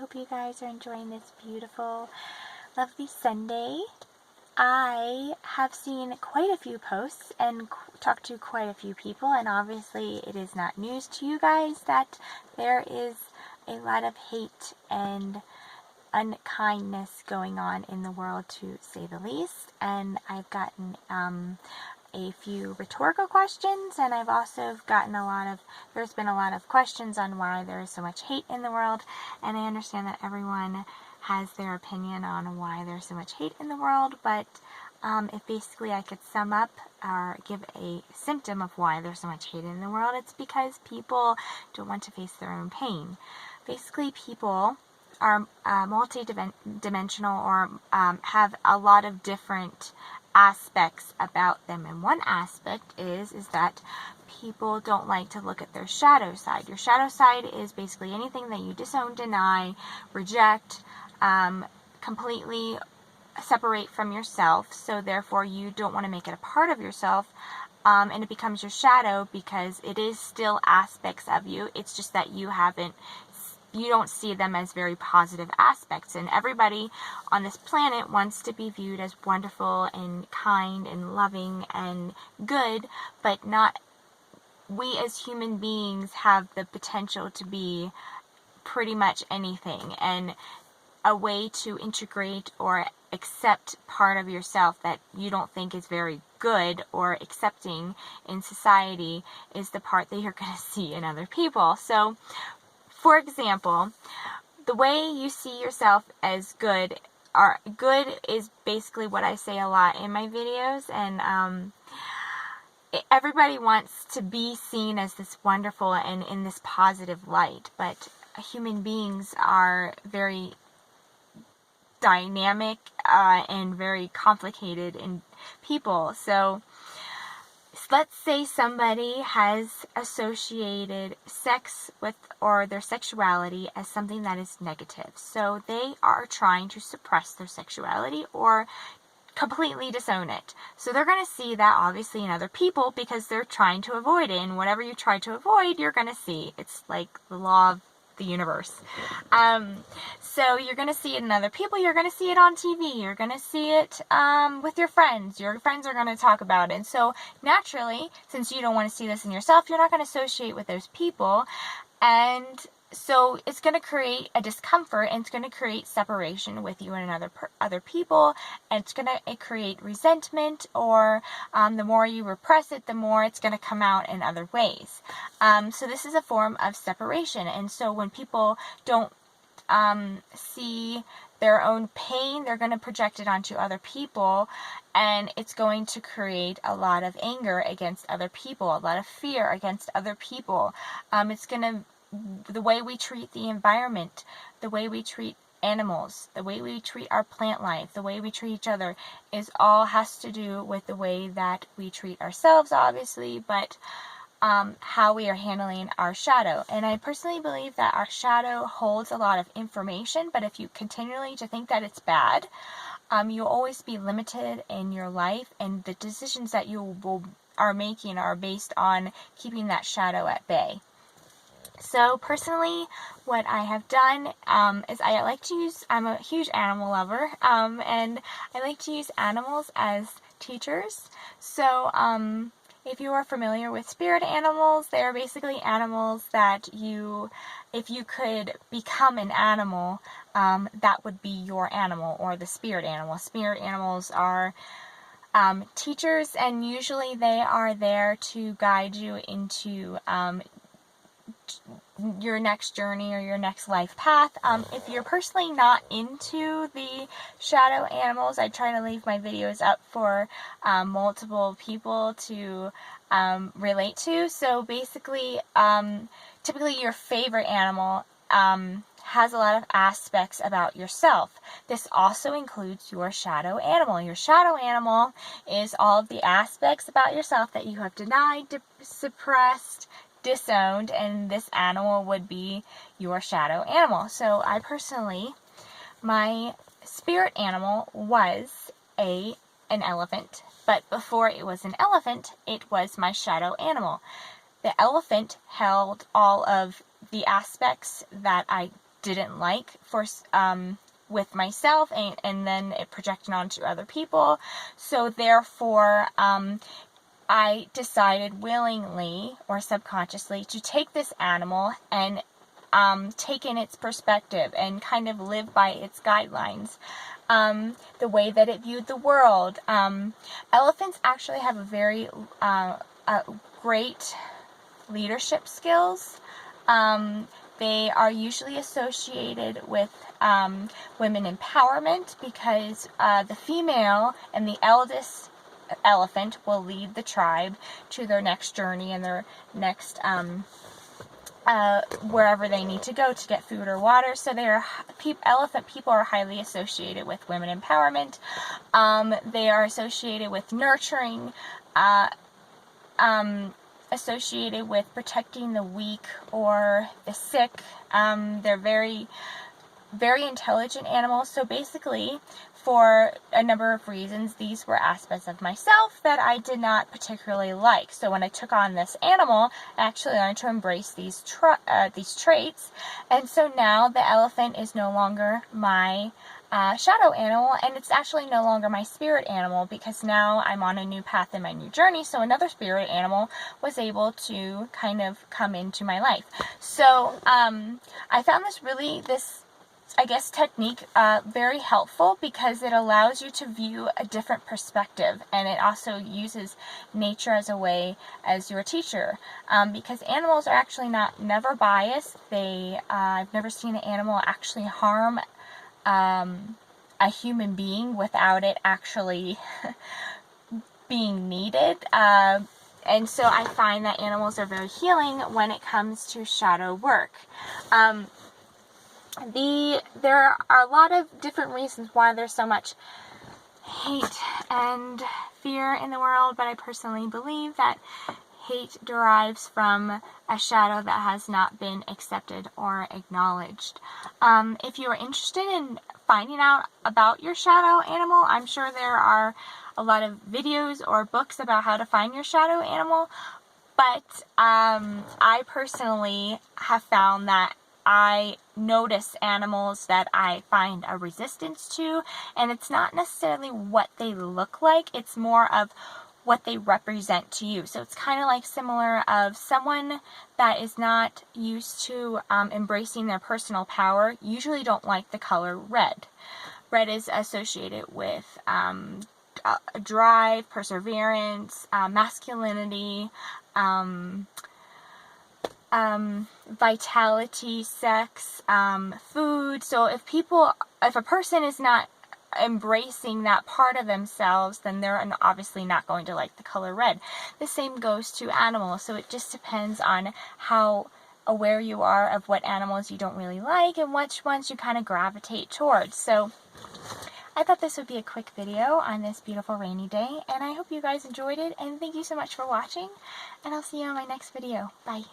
hope you guys are enjoying this beautiful, lovely Sunday. I have seen quite a few posts and talked to quite a few people, and obviously it is not news to you guys that there is a lot of hate and unkindness going on in the world, to say the least. And I've gotten a few rhetorical questions, and I've also gotten there's been a lot of questions on why there is so much hate in the world, and I understand that everyone has their opinion on why there's so much hate in the world, but if basically I could sum up or give a symptom of why there's so much hate in the world, it's because people don't want to face their own pain. Basically, people are multi-dimensional or have a lot of different aspects about them, and one aspect is that people don't like to look at their shadow side. Your shadow side is basically anything that you disown, deny, reject, completely separate from yourself, so therefore you don't want to make it a part of yourself, and it becomes your shadow because it is still aspects of you. It's just that you don't see them as very positive aspects, and everybody on this planet wants to be viewed as wonderful and kind and loving and good, but we as human beings have the potential to be pretty much anything, and a way to integrate or accept part of yourself that you don't think is very good or accepting in society is the part that you're going to see in other people. So for example, the way you see yourself as good is basically what I say a lot in my videos, and everybody wants to be seen as this wonderful and in this positive light, but human beings are very dynamic and very complicated in people. So let's say somebody has associated sex with or their sexuality as something that is negative. So they are trying to suppress their sexuality or completely disown it. So they're going to see that obviously in other people because they're trying to avoid it. And whatever you try to avoid, you're going to see. It's like the law of the universe. So you're going to see it in other people, you're going to see it on TV, you're going to see it with your friends are going to talk about it. And so naturally, since you don't want to see this in yourself, you're not going to associate with those people, and so it's going to create a discomfort, and it's going to create separation with you and other people, and it's going to create resentment, or the more you repress it, the more it's going to come out in other ways. So this is a form of separation, and so when people don't see their own pain, they're going to project it onto other people, and it's going to create a lot of anger against other people, a lot of fear against other people. The way we treat the environment, the way we treat animals, the way we treat our plant life, the way we treat each other has to do with the way that we treat ourselves, obviously, but how we are handling our shadow. And I personally believe that our shadow holds a lot of information, but if you continually to think that it's bad, you'll always be limited in your life, and the decisions that you are making are based on keeping that shadow at bay. So personally, what I have done is I'm a huge animal lover, and I like to use animals as teachers. So if you are familiar with spirit animals, they are basically animals that if you could become an animal, that would be your animal, or the spirit animal. Spirit animals are teachers, and usually they are there to guide you into your next journey or your next life path. If you're personally not into the shadow animals, I try to leave my videos up for multiple people to relate to. So basically, typically your favorite animal has a lot of aspects about yourself. This also includes your shadow animal. Your shadow animal is all of the aspects about yourself that you have denied, suppressed, disowned, and this animal would be your shadow animal. So I personally, my spirit animal was an elephant, but before it was an elephant, it was my shadow animal. The elephant held all of the aspects that I didn't like for with myself, and then it projected onto other people. So therefore, I decided willingly or subconsciously to take this animal and take in its perspective and kind of live by its guidelines. The way that it viewed the world. Elephants actually have a very great leadership skills. They are usually associated with women empowerment because the female and the eldest elephant will lead the tribe to their next journey and their next wherever they need to go to get food or water. So elephant people are highly associated with women empowerment. They are associated with nurturing, associated with protecting the weak or the sick. They're very, very intelligent animals. So basically, for a number of reasons, these were aspects of myself that I did not particularly like. So when I took on this animal, I actually learned to embrace these traits. And so now the elephant is no longer my shadow animal, and it's actually no longer my spirit animal, because now I'm on a new path in my new journey. So another spirit animal was able to kind of come into my life. So I found this I guess, technique very helpful, because it allows you to view a different perspective, and it also uses nature as a way as your teacher, because animals are actually never biased. I've never seen an animal actually harm a human being without it actually being needed. And so I find that animals are very healing when it comes to shadow work. There are a lot of different reasons why there's so much hate and fear in the world, but I personally believe that hate derives from a shadow that has not been accepted or acknowledged. If you are interested in finding out about your shadow animal, I'm sure there are a lot of videos or books about how to find your shadow animal, but I personally have found that I notice animals that I find a resistance to, and it's not necessarily what they look like, it's more of what they represent to you. So it's kind of like similar of someone that is not used to embracing their personal power usually don't like the color red. Red is associated with drive, perseverance, masculinity, vitality, sex, food. So if a person is not embracing that part of themselves, then they're obviously not going to like the color red. The same goes to animals. So it just depends on how aware you are of what animals you don't really like and which ones you kind of gravitate towards. So I thought this would be a quick video on this beautiful rainy day, and I hope you guys enjoyed it, and thank you so much for watching, and I'll see you on my next video. Bye.